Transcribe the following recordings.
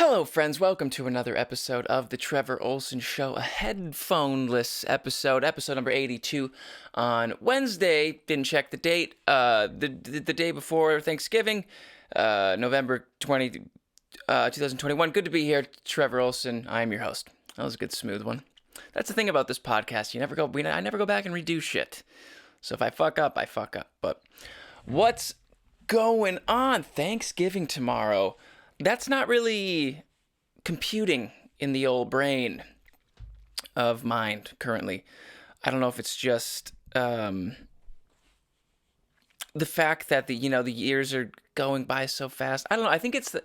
Hello, friends. Welcome to another episode of the Trevor Ohlsen Show, a headphone-less episode number 82 on Wednesday. Didn't check the date. The day before Thanksgiving, November 2021. Good to be here, Trevor Ohlsen. I am your host. That was a good, smooth one. That's the thing about this podcast. I never go back and redo shit. So if I fuck up, I fuck up. But what's going on? Thanksgiving tomorrow. That's not really computing in the old brain of mind currently. I don't know if it's just the fact that the years are going by so fast. I don't know. I think it's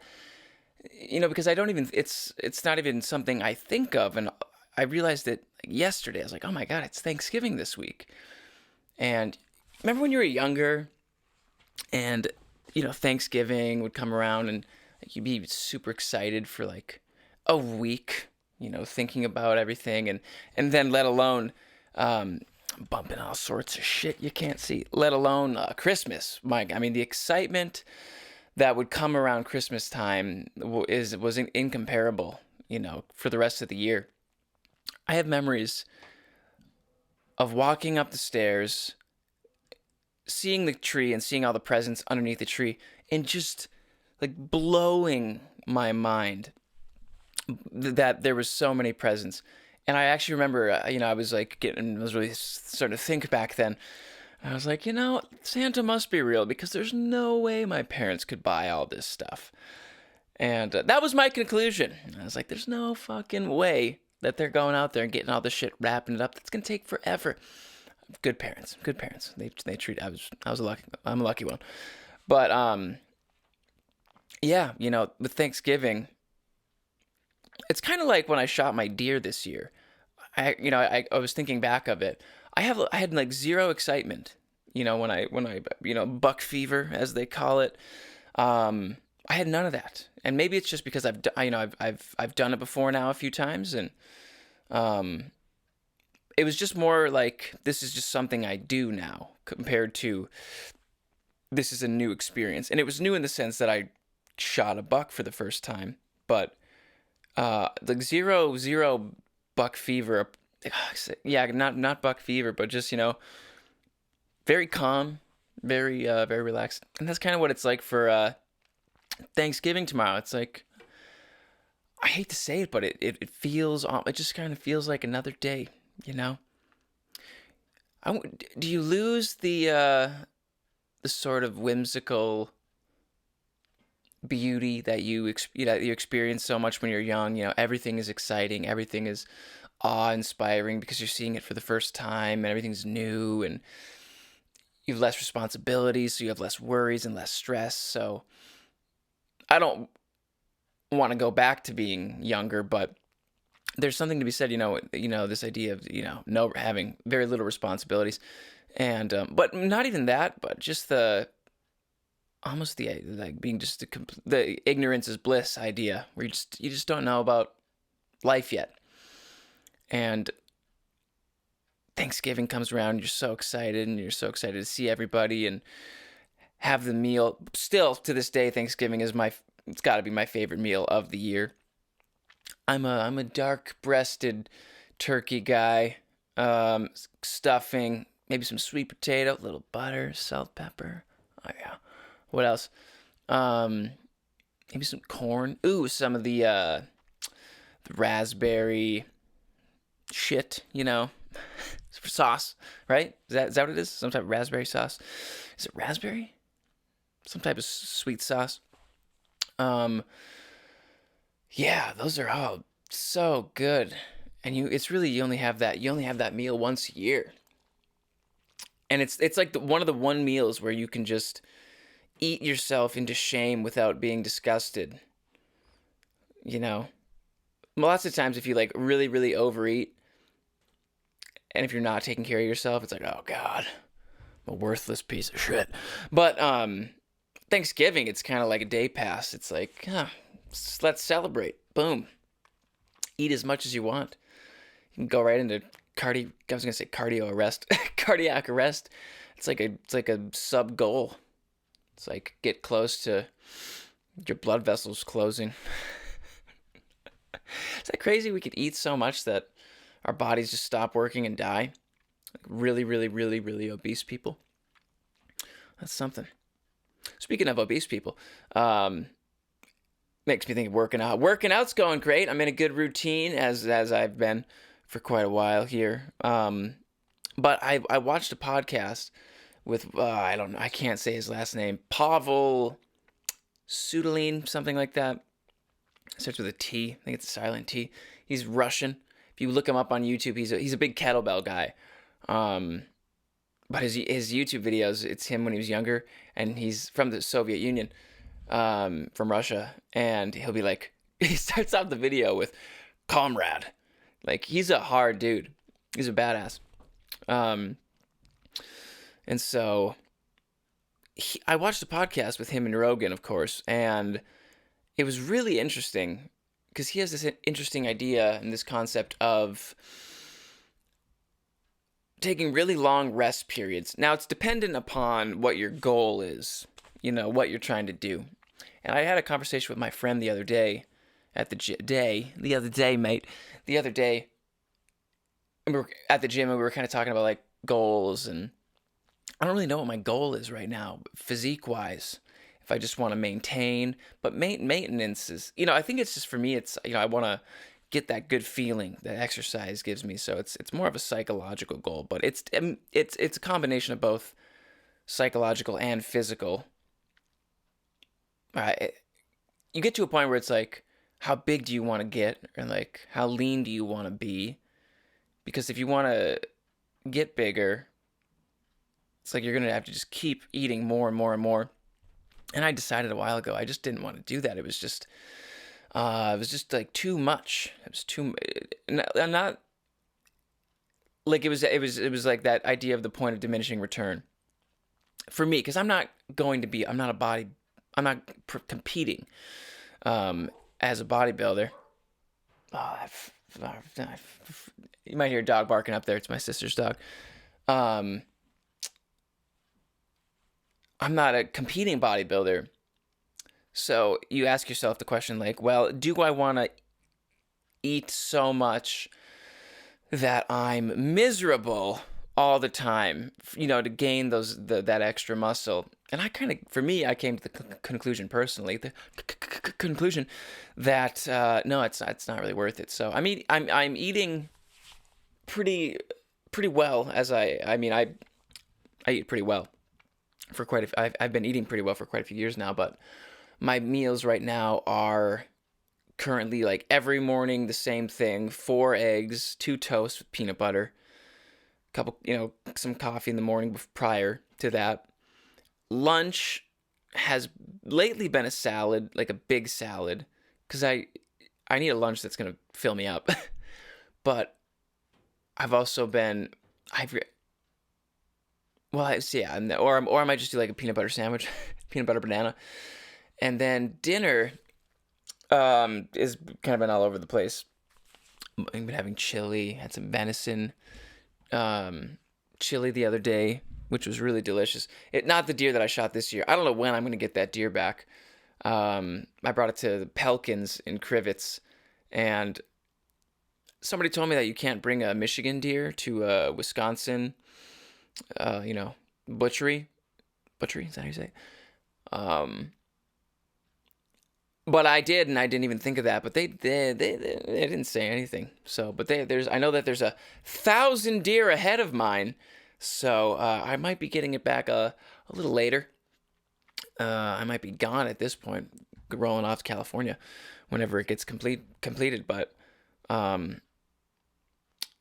because it's not even something I think of, and I realized it yesterday. I was like, oh my God, it's Thanksgiving this week. And remember when you were younger and Thanksgiving would come around and you'd be super excited for like a week, thinking about everything and then let alone bumping all sorts of shit you can't see, let alone Christmas. The excitement that would come around Christmas time was incomparable, for the rest of the year. I have memories of walking up the stairs, seeing the tree and seeing all the presents underneath the tree and just like blowing my mind that there was so many presents. And I actually remember, I was really starting to think back then. I was like, Santa must be real because there's no way my parents could buy all this stuff. And that was my conclusion. I was like, there's no fucking way that they're going out there and getting all this shit, wrapping it up. That's going to take forever. Good parents. They treat, I'm a lucky one. But, yeah, with Thanksgiving, it's kind of like when I shot my deer this year. I was thinking back of it. I had like zero excitement, when I buck fever as they call it. I had none of that, and maybe it's just because I've done it before now a few times, and it was just more like this is just something I do now compared to this is a new experience, and it was new in the sense that I shot a buck for the first time, but like zero buck fever. Yeah, not buck fever, but just very calm, very relaxed, and that's kind of what it's like for Thanksgiving tomorrow. It's like, I hate to say it, but it just kind of feels like another day. Do you lose the sort of whimsical beauty that you experience so much when you're young? Everything is exciting, everything is awe-inspiring because you're seeing it for the first time, and everything's new, and you have less responsibilities, so you have less worries and less stress. So I don't want to go back to being younger, but there's something to be said, this idea of no, having very little responsibilities, and but not even that, but just almost the like being just the ignorance is bliss idea, where you just don't know about life yet. And Thanksgiving comes around, you're so excited to see everybody and have the meal. Still to this day, Thanksgiving is it's got to be my favorite meal of the year. I'm a dark-breasted turkey guy, stuffing, maybe some sweet potato, a little butter, salt, pepper. Oh yeah. What else? Maybe some corn. Ooh, some of the raspberry shit, for sauce, right? Is that what it is? Some type of raspberry sauce. Is it raspberry? Some type of sweet sauce. Yeah, those are all so good. And you only have that meal once a year. And it's like one of the one meals where you can just eat yourself into shame without being disgusted. Lots of times if you like really, really overeat, and if you're not taking care of yourself, it's like, oh God, I'm a worthless piece of shit. But Thanksgiving, it's kind of like a day pass. It's like, let's celebrate. Boom. Eat as much as you want. You can go right into cardio arrest, cardiac arrest. It's like a sub goal. It's like get close to your blood vessels closing. Is that crazy? We could eat so much that our bodies just stop working and die. Like really, really, really, really obese people. That's something. Speaking of obese people, makes me think of working out. Working out's going great. I'm in a good routine as I've been for quite a while here. But I watched a podcast with I don't know, I can't say his last name. Pavel Sudolin, something like that. It starts with a T. I think it's a silent T. He's Russian. If you look him up on YouTube, he's a big kettlebell guy. But his YouTube videos, it's him when he was younger, and he's from the Soviet Union, from Russia, and he'll be like, he starts out the video with, "Comrade," like he's a hard dude, he's a badass, and so I watched a podcast with him and Rogan, of course, and it was really interesting because he has this interesting idea and this concept of taking really long rest periods. Now, it's dependent upon what your goal is, what you're trying to do. And I had a conversation with my friend the other day at the other day, mate. The other day, we were at the gym and we were kind of talking about like goals, and I don't really know what my goal is right now, physique-wise. If I just want to maintain, but maintenance is, I think it's just for me, it's, I want to get that good feeling that exercise gives me. So it's more of a psychological goal, but it's a combination of both psychological and physical. You get to a point where it's like, how big do you want to get, or like how lean do you want to be? Because if you want to get bigger, it's like you're gonna have to just keep eating more and more and more. And I decided a while ago I just didn't want to do that. It was just like too much. It was too. Not like it was like that idea of the point of diminishing return for me, because I'm not competing as a bodybuilder. You might hear a dog barking up there. It's my sister's dog. I'm not a competing bodybuilder. So you ask yourself the question like, well, do I want to eat so much that I'm miserable all the time, to gain that extra muscle? And I came to the conclusion personally, that no, it's not really worth it. So I'm eating pretty well, I eat pretty well for I've been eating pretty well for quite a few years now, but my meals right now are currently like every morning the same thing: 4 eggs, 2 toasts with peanut butter, couple, some coffee in the morning prior to that. Lunch has lately been a salad, like a big salad, because I need a lunch that's gonna fill me up. But I've also been or I might just do like a peanut butter sandwich, peanut butter banana, and then dinner is kind of been all over the place. I've been having chili, had some venison, chili the other day, which was really delicious. Not the deer that I shot this year. I don't know when I'm going to get that deer back. I brought it to the Pelkins in Crivets, and somebody told me that you can't bring a Michigan deer to a Wisconsin, butchery. Butchery, is that how you say it? But I did, and I didn't even think of that. But they didn't say anything. So, but I know that there's 1,000 deer ahead of mine. So I might be getting it back a little later. I might be gone at this point, rolling off to California whenever it gets completed. But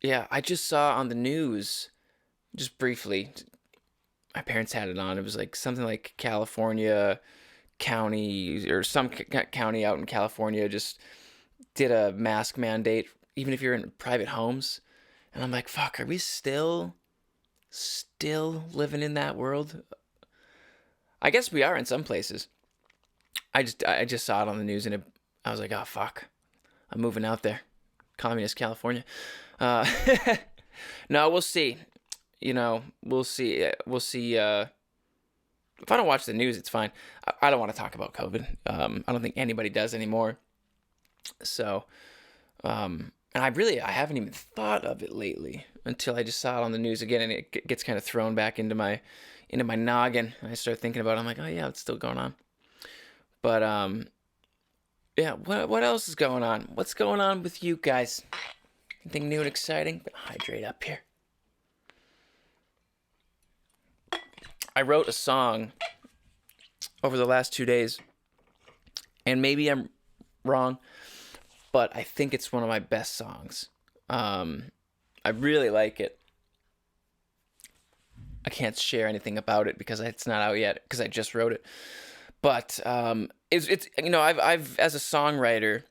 yeah, I just saw on the news, just briefly, my parents had it on. It was like something like California county or some county out in California just did a mask mandate, even if you're in private homes. And I'm like, fuck, are we still living in that world? I guess we are in some places. I just saw it on the news, and I was like, oh fuck, I'm moving out there, communist California. No, we'll see. We'll see. We'll see. If I don't watch the news, it's fine. I don't want to talk about COVID. I don't think anybody does anymore. So, And I haven't even thought of it lately until I just saw it on the news again, and it gets kind of thrown back into my noggin. And I start thinking about it. I'm like, oh yeah, it's still going on. But yeah, what else is going on? What's going on with you guys? Anything new and exciting? Hydrate up here. I wrote a song over the last 2 days, and maybe I'm wrong, but I think it's one of my best songs. I really like it. I can't share anything about it because it's not out yet because I just wrote it. But it's I've as a songwriter,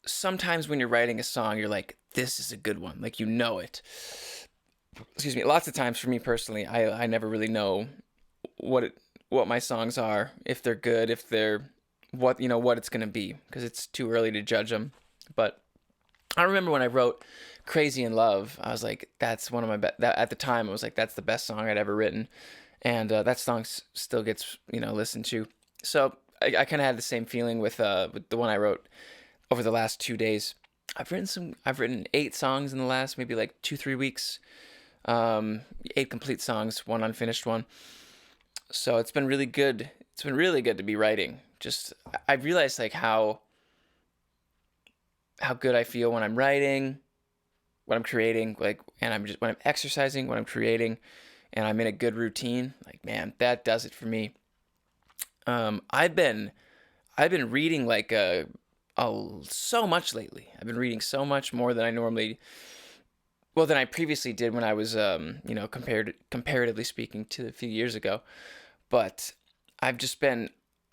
sometimes when you're writing a song, you're like, this is a good one, like it. Excuse me. Lots of times for me personally, I never really know what my songs are, if they're good, if they're what it's gonna be, because it's too early to judge them. But I remember when I wrote "Crazy in Love," I was like, that's one of my at the time I was like, that's the best song I'd ever written, and that song still gets listened to. So I kind of had the same feeling with the one I wrote over the last 2 days. I've written 8 songs in the last maybe like 2-3 weeks. 8 complete songs, 1 unfinished one. So it's been really good. It's been really good to be writing. Just I realized like how good I feel when I'm writing, when I'm creating, like, and when I'm exercising, when I'm creating, and I'm in a good routine. Like, man, that does it for me. I've been reading like so much lately. I've been reading so much more than than I previously did when I was comparatively speaking to a few years ago. But I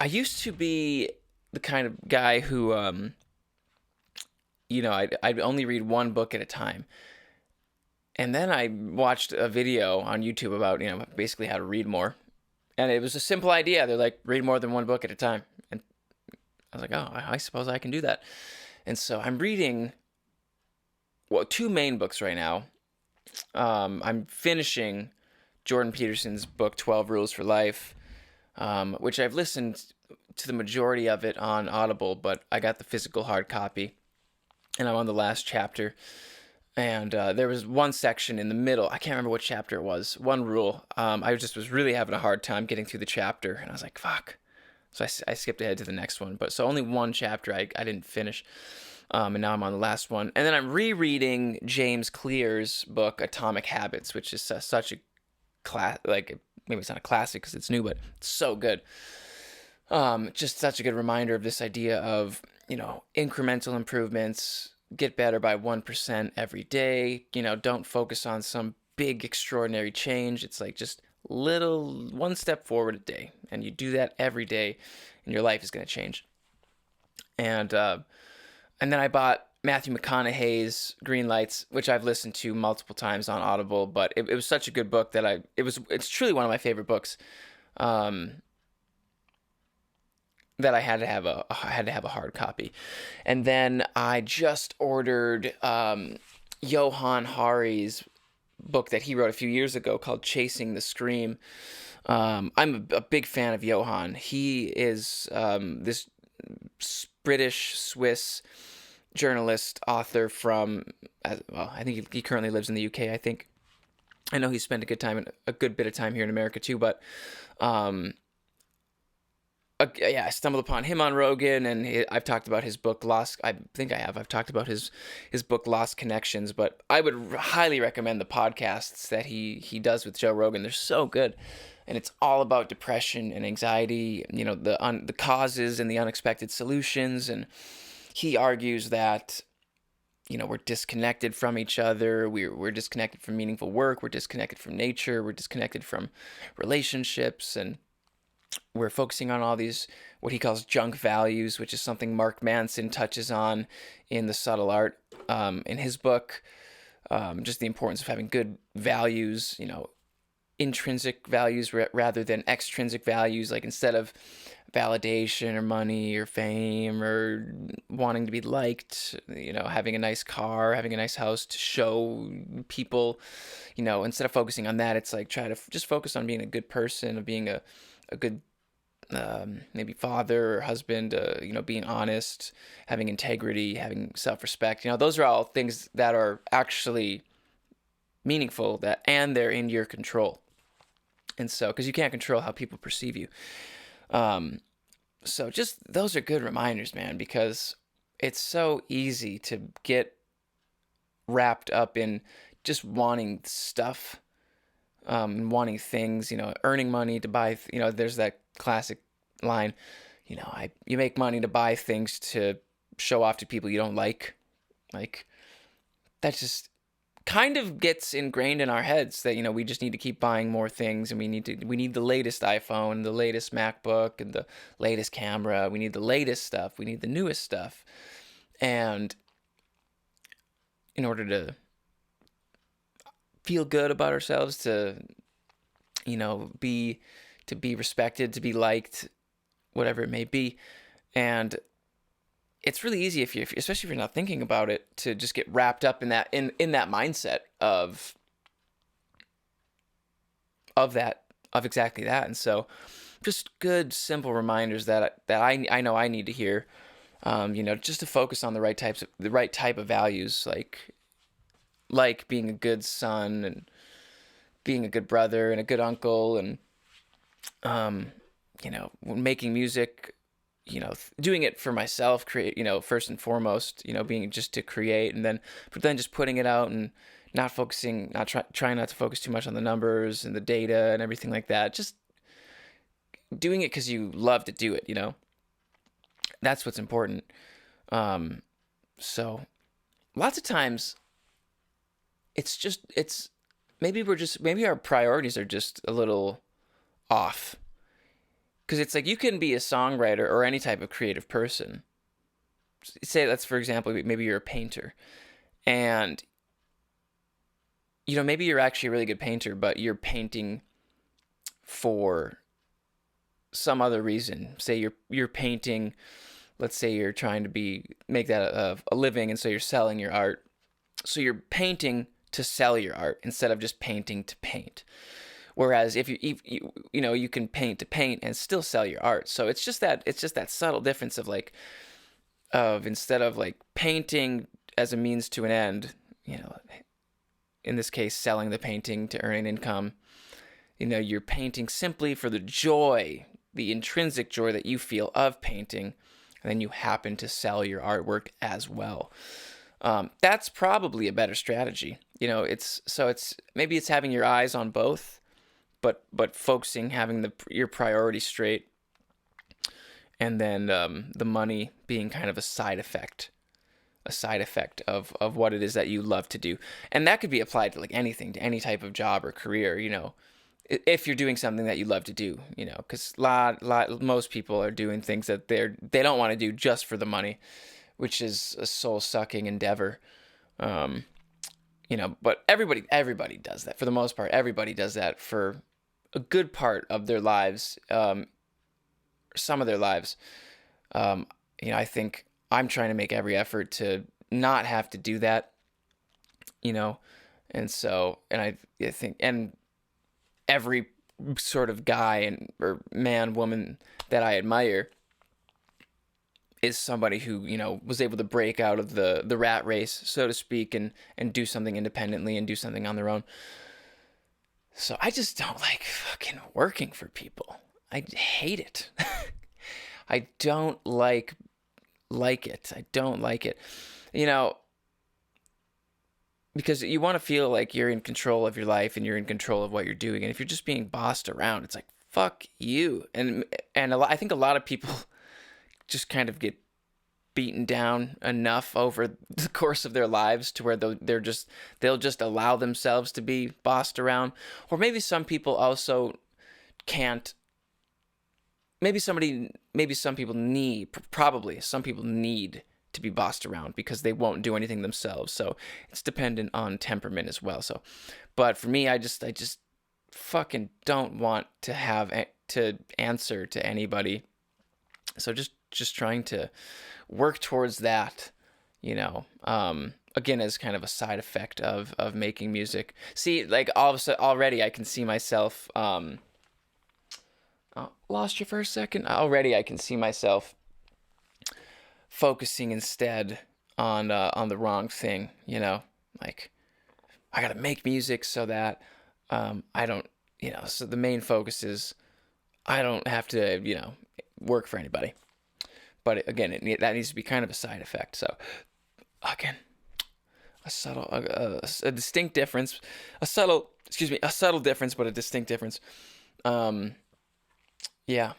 used to be the kind of guy who I'd only read one book at a time. And then I watched a video on YouTube about, basically how to read more. And it was a simple idea. They're like, read more than one book at a time. And I was like, oh, I suppose I can do that. And so I'm reading, 2 main books right now. I'm finishing Jordan Peterson's book, 12 Rules for Life, which I've listened to the majority of it on Audible, but I got the physical hard copy, and I'm on the last chapter. And there was one section in the middle. I can't remember what chapter it was. One rule. I just was really having a hard time getting through the chapter, and I was like, fuck. So I skipped ahead to the next one. But so only one chapter I didn't finish. And now I'm on the last one. And then I'm rereading James Clear's book, Atomic Habits, which is such a maybe it's not a classic because it's new, but it's so good. Just such a good reminder of this idea of, incremental improvements, get better by 1% every day. Don't focus on some big extraordinary change. It's like just one step forward a day, and you do that every day, and your life is going to change. And then I bought Matthew McConaughey's Green Lights, which I've listened to multiple times on Audible, but it was such a good book that it's truly one of my favorite books. That I had to have a hard copy. And then I just ordered Johann Hari's book that he wrote a few years ago called Chasing the Scream. I'm a big fan of Johann. He is this British Swiss journalist, author from I think he currently lives in the UK. I know he spent a good bit of time here in America too, but I stumbled upon him on Rogan, and I've talked about his book Lost. I think I've talked about his book Lost Connections, but I would highly recommend the podcasts that he does with Joe Rogan. They're so good, and it's all about depression and anxiety. The causes and the unexpected solutions. And he argues that we're disconnected from each other. We're disconnected from meaningful work. We're disconnected from nature. We're disconnected from relationships, and we're focusing on all these, what he calls junk values, which is something Mark Manson touches on in The Subtle Art, in his book. Just the importance of having good values, intrinsic values rather than extrinsic values. Like, instead of validation or money or fame or wanting to be liked, having a nice car, having a nice house to show people, instead of focusing on that, it's like try to just focus on being a good person, of being a good maybe father or husband, being honest, having integrity, having self-respect. Those are all things that are actually meaningful, and they're in your control. And so, because you can't control how people perceive you. So just those are good reminders, man, because it's so easy to get wrapped up in just wanting stuff, wanting things, earning money to buy, there's that classic line, you make money to buy things to show off to people you don't like. Like, that just kind of gets ingrained in our heads that, we just need to keep buying more things, and we need the latest iPhone, the latest MacBook, and the latest camera. We need the latest stuff. We need the newest stuff. And in order to feel good about ourselves, to be respected, to be liked, whatever it may be. And it's really easy especially if you're not thinking about it, to just get wrapped up in that mindset of exactly that. And so just good, simple reminders that I know I need to hear, just to focus on the right type of values, like being a good son and being a good brother and a good uncle, and making music, doing it for myself, first and foremost, being just to create, but then just putting it out and not focusing, trying not to focus too much on the numbers and the data and everything like that. Just doing it because you love to do it, That's what's important. So lots of times maybe our priorities are just a little off. Because it's like, you can be a songwriter or any type of creative person. Say that's, for example, maybe you're a painter, and maybe you're actually a really good painter, but you're painting for some other reason. Say you're painting, let's say you're trying to make that a living, and so you're selling your art. So you're painting to sell your art instead of just painting to paint. Whereas if you can paint to paint and still sell your art. So it's just that subtle difference of instead of like painting as a means to an end, in this case, selling the painting to earn an income, you're painting simply for the joy, the intrinsic joy that you feel of painting, and then you happen to sell your artwork as well. That's probably a better strategy. It's maybe it's having your eyes on both, but focusing, having your priorities straight, and then the money being kind of a side effect of what it is that you love to do. And that could be applied to like anything, to any type of job or career, if you're doing something that you love to do, because most people are doing things that they don't want to do just for the money, which is a soul-sucking endeavor. But everybody does that for the most part. Everybody does that for a good part of their lives, some of their lives. I think I'm trying to make every effort to not have to do that, and so, and I think, and every sort of guy or man, woman that I admire is somebody who, was able to break out of the rat race, so to speak, and do something independently and do something on their own. So I just don't like fucking working for people. I hate it. I don't like it. I don't like it. Because you want to feel like you're in control of your life and you're in control of what you're doing. And if you're just being bossed around, it's like, fuck you. And I think a lot of people just kind of get beaten down enough over the course of their lives to where they'll just allow themselves to be bossed around. Or maybe some people also can't. Maybe some people need to be bossed around because they won't do anything themselves. So it's dependent on temperament as well. So, but for me, I just fucking don't want to have to answer to anybody. So just trying to work towards that, again, as kind of a side effect of making music. See, like all of a sudden already I can see myself, Oh, lost you for a second. Already, I can see myself focusing instead on the wrong thing. Like I gotta make music so that I don't. So the main focus is I don't have to work for anybody. But again, that needs to be kind of a side effect. So again, a distinct difference, a subtle difference, but a distinct difference. Um, yeah,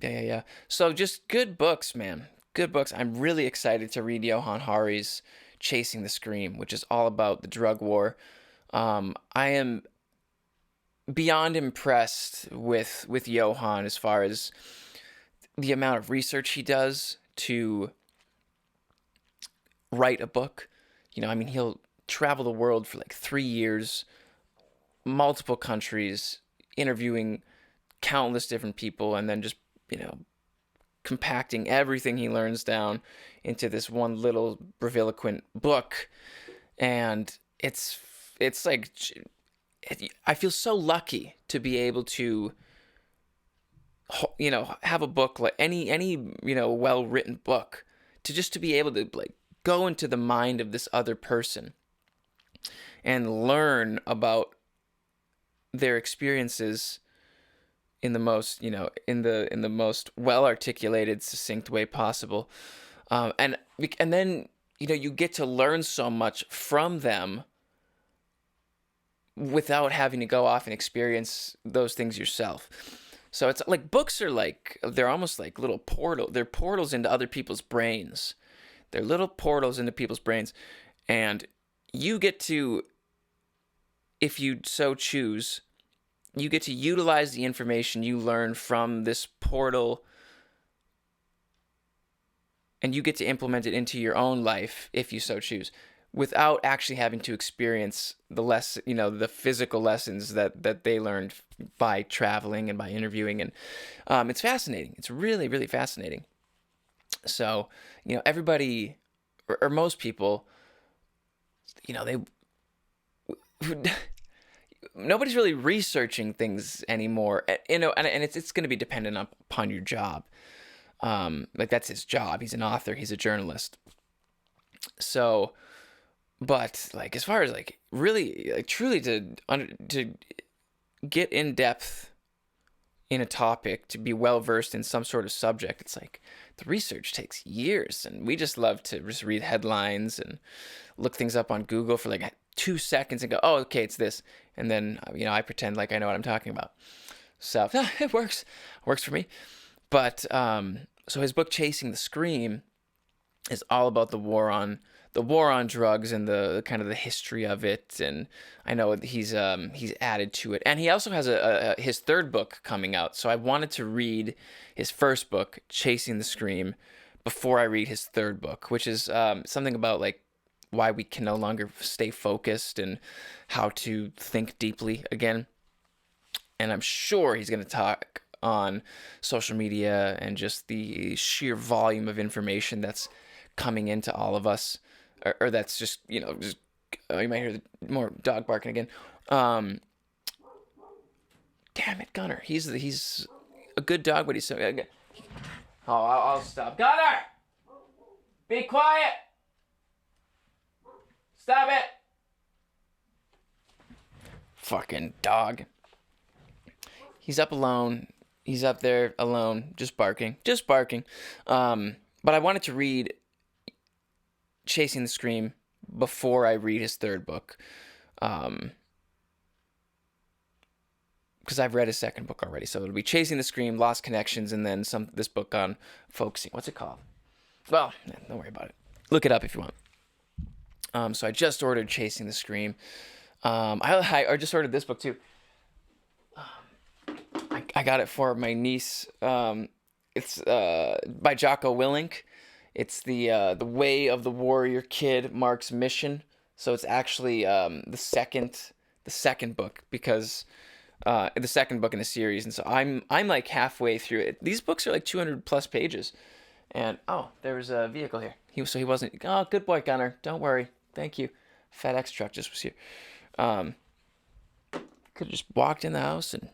yeah. So just good books, man. Good books. I'm really excited to read Johann Hari's Chasing the Scream, which is all about the drug war. I am beyond impressed with Johann as far as the amount of research he does to write a book. I mean, he'll travel the world for like 3 years, multiple countries, interviewing countless different people, and then just, compacting everything he learns down into this one little breviloquent book. And it's like, I feel so lucky to be able to, have a book like any well-written book, to be able to like go into the mind of this other person and learn about their experiences in the most in the most well articulated, succinct way possible, and then you get to learn so much from them without having to go off and experience those things yourself. So it's like books are like they're almost like little they're portals into other people's brains. They're little portals into people's brains, and you get to, if you so choose, you get to utilize the information you learn from this portal, and you get to implement it into your own life if you so choose, without actually having to experience the physical lessons that they learned by traveling and by interviewing. And it's fascinating. It's really, really fascinating. So, everybody, or most people, they nobody's really researching things anymore. And it's going to be dependent upon your job. Like that's his job. He's an author. He's a journalist. So, but like as far as like really, like truly to get in depth in a topic, to be well versed in some sort of subject, it's like the research takes years, and we just love to just read headlines and look things up on Google for like 2 seconds and go, oh, okay, it's this, and then I pretend like I know what I'm talking about. So it works for me. But so his book Chasing the Scream is all about the war on drugs and the kind of the history of it. And I know he's added to it, and he also has his third book coming out. So I wanted to read his first book, Chasing the Scream, before I read his third book, which is something about like why we can no longer stay focused and how to think deeply again. And I'm sure he's going to talk on social media and just the sheer volume of information that's coming into all of us, or that's just you might hear more dog barking again. Damn it, Gunner. He's a good dog, but he's so. Oh, I'll stop. Gunner, be quiet. Stop it. Fucking dog. He's up alone. He's up there alone, just barking. But I wanted to read Chasing the Scream before I read his third book, because I've read his second book already. So it'll be Chasing the Scream, Lost Connections, and then this book on focusing. What's it called? Well, don't worry about it. Look it up if you want. So I just ordered Chasing the Scream. I just ordered this book too. I got it for my niece. It's by Jocko Willink. It's the Way of the Warrior Kid, Mark's Mission. So it's actually the second book, because the second book in the series, and so I'm like halfway through it. These books are like 200 plus pages, and there's a vehicle here. He wasn't. Oh, good boy, Gunner. Don't worry. Thank you. FedEx truck just was here. Could have just walked in the house and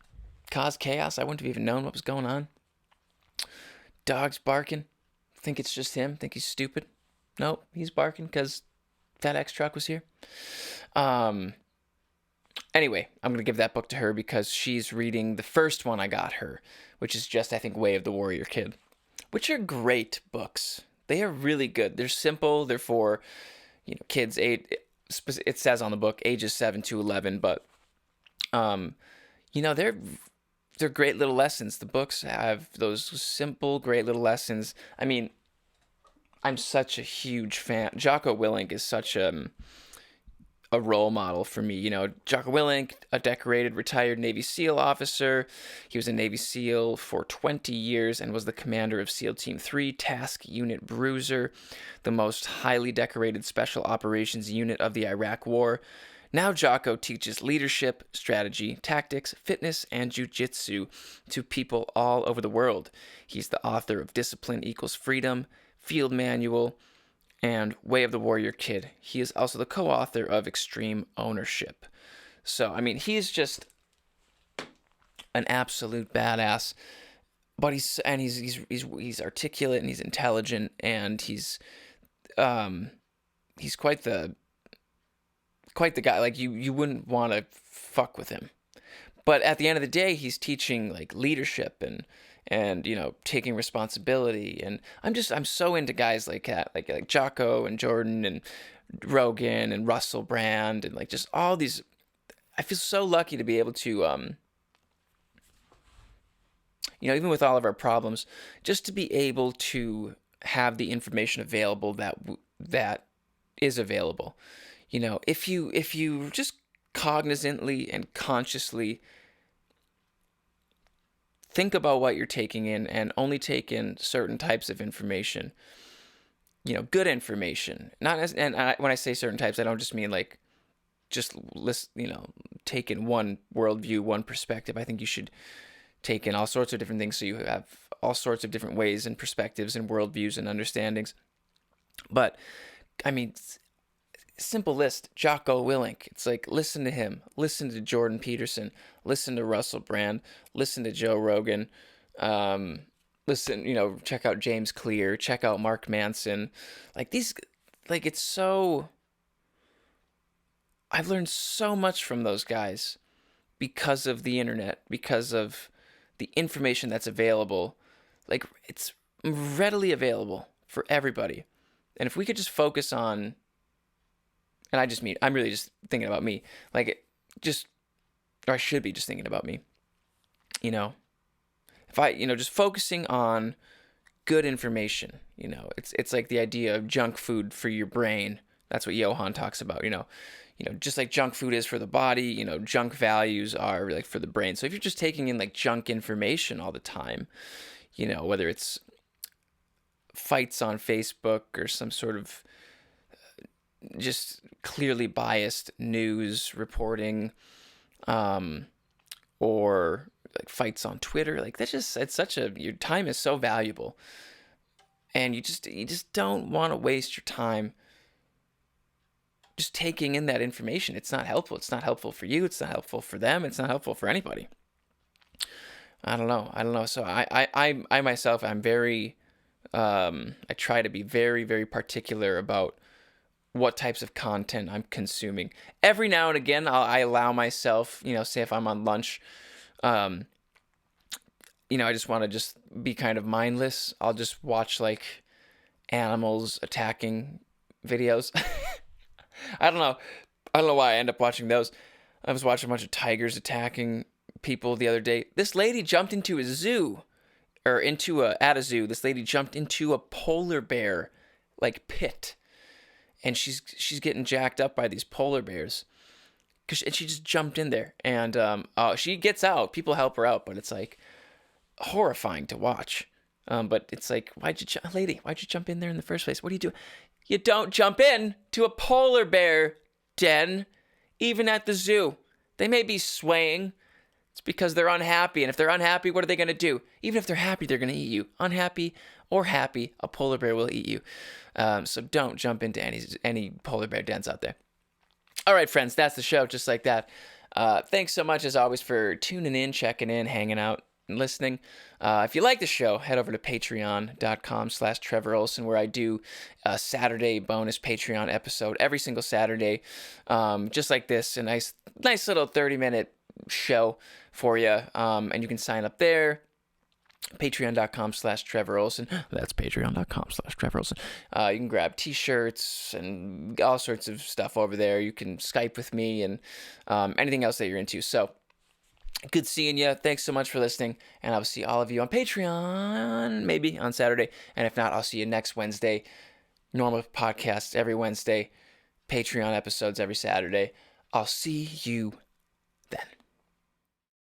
cause chaos. I wouldn't have even known what was going on. Dogs barking. Think it's just him. Think he's stupid. Nope, he's barking because FedEx truck was here. Anyway, I'm going to give that book to her because she's reading the first one I got her, which is just, I think, Way of the Warrior Kid, which are great books. They are really good. They're simple. They're for, kids. It says on the book ages 7 to 11, but they're great little lessons. The books have those simple, great little lessons. I mean, I'm such a huge fan. Jocko Willink is such a role model for me. Jocko Willink, a decorated retired Navy SEAL officer. He was a Navy SEAL for 20 years and was the commander of SEAL Team 3, Task Unit Bruiser, the most highly decorated special operations unit of the Iraq War. Now Jocko teaches leadership, strategy, tactics, fitness, and jiu-jitsu to people all over the world. He's the author of Discipline Equals Freedom, Field Manual, and Way of the Warrior Kid. He is also the co-author of Extreme Ownership. So, I mean, he's just an absolute badass. But he's articulate and he's intelligent and he's quite the guy. Like you wouldn't want to fuck with him. But at the end of the day, he's teaching like leadership and taking responsibility. And I'm so into guys like that, like Jocko and Jordan and Rogan and Russell Brand and like just all these. I feel so lucky to be able to, even with all of our problems, just to be able to have the information available that is available. If you just cognizantly and consciously think about what you're taking in and only take in certain types of information, good information. When I say certain types, I don't just mean like just list, take in one worldview, one perspective. I think you should take in all sorts of different things so you have all sorts of different ways and perspectives and worldviews and understandings. But, I mean, simple list, Jocko Willink. It's like, listen to him, listen to Jordan Peterson, listen to Russell Brand, listen to Joe Rogan, listen, check out James Clear, check out Mark Manson. It's so, I've learned so much from those guys because of the internet, because of the information that's available. Like, it's readily available for everybody. And if we could just focus on, and I'm really just thinking about me, or I should be just thinking about me, if I, just focusing on good information, it's like the idea of junk food for your brain. That's what Johann talks about, just like junk food is for the body, junk values are like for the brain. So if you're just taking in like junk information all the time, whether it's fights on Facebook or some sort of just clearly biased news reporting, or like fights on Twitter, like your time is so valuable, and you just don't want to waste your time just taking in that information. It's not helpful. It's not helpful for you. It's not helpful for them. It's not helpful for anybody. I don't know. So I myself, I'm very, I try to be very, very particular about what types of content I'm consuming. Every now and again, I allow myself, say if I'm on lunch, I just want to just be kind of mindless. I'll just watch like animals attacking videos. I don't know why I end up watching those. I was watching a bunch of tigers attacking people the other day. This lady jumped into a zoo, or at a zoo. This lady jumped into a polar bear like pit, and she's getting jacked up by these polar bears. And she just jumped in there, and she gets out. People help her out, but it's like horrifying to watch. But it's like, why'd you jump in there in the first place? What do you do? You don't jump in to a polar bear den, even at the zoo. They may be swaying. It's because they're unhappy. And if they're unhappy, what are they going to do? Even if they're happy, they're going to eat you. Unhappy or happy, a polar bear will eat you. So don't jump into any polar bear dens out there. All right, friends, that's the show, just like that. Thanks so much, as always, for tuning in, checking in, hanging out, and listening. If you like the show, head over to patreon.com/Trevor Ohlsen, where I do a Saturday bonus Patreon episode every single Saturday, just like this, a nice little 30-minute show for you, and you can sign up there. Patreon.com/Trevor Ohlsen. That's patreon.com/Trevor Ohlsen. You can grab t-shirts and all sorts of stuff over there. You can Skype with me and anything else that you're into. So, good seeing you. Thanks so much for listening. And I'll see all of you on Patreon, maybe on Saturday. And if not, I'll see you next Wednesday. Normal podcasts every Wednesday. Patreon episodes every Saturday. I'll see you then.